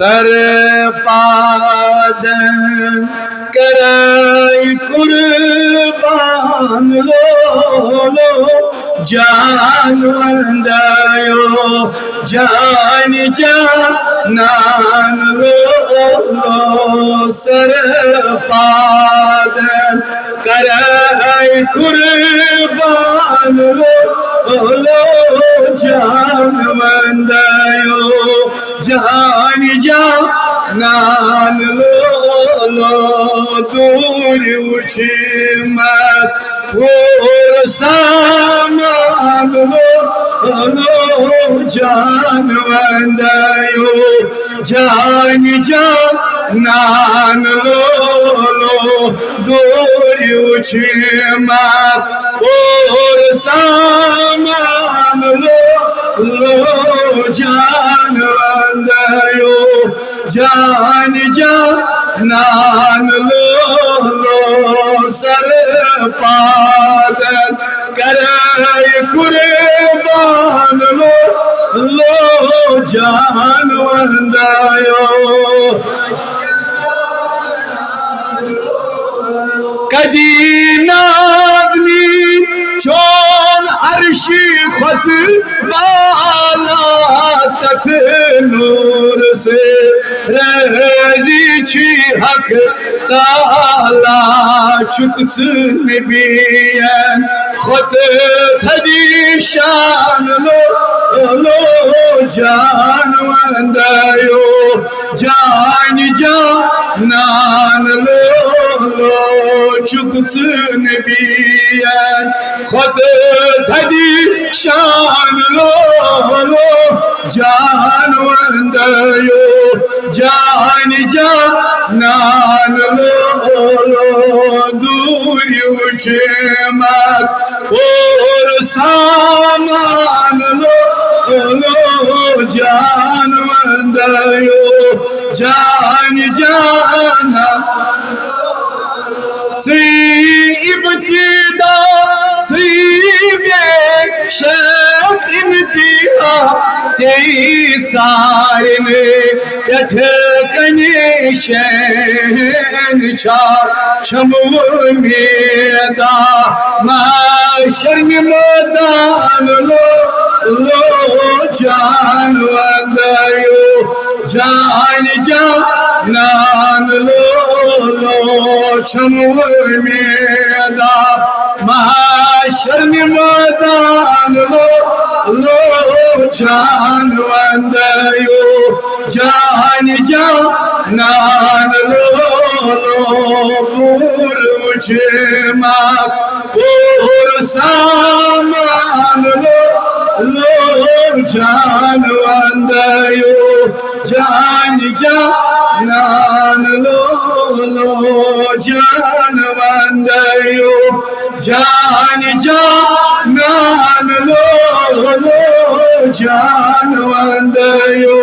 sir पादन कराई कुर्बान लो जान वंदायो जान जानान लो सर पादन कराई कुर्बान लो जान वंदायो जान जानान लो दूर उठी मत और सामान लो जान वंदायो जान जानान लो दूर उठी मत और सामान लो जान वंदायो जान जानान लो सर पादन कराई कुर्बान लो जान वंदायो कदी नादनी चोन अर्शी खत बाला तक नूर से रजी छी हक ताला चुकच नबियन खत थदी शान लो जान वंदायो जान जानान लो चुकच नबियन खत थदी शान लो जान वंदायो जान जानान लो दूर उठे मत और सामान लो जान वंदायो जान जाना इब्तिदा शक इम्तिहा सारे में यठ कने शहनशाह शमु मेदा माशर मैदान लो जान वंदायो जान जानान लो शमु मेदा माशर मैदान लो जान वंदायो जान जानान लो पूर उठे मत और सामान लो जान वंदायो जान जानान लो जान वंदायो जान जानान लो जान वंदायो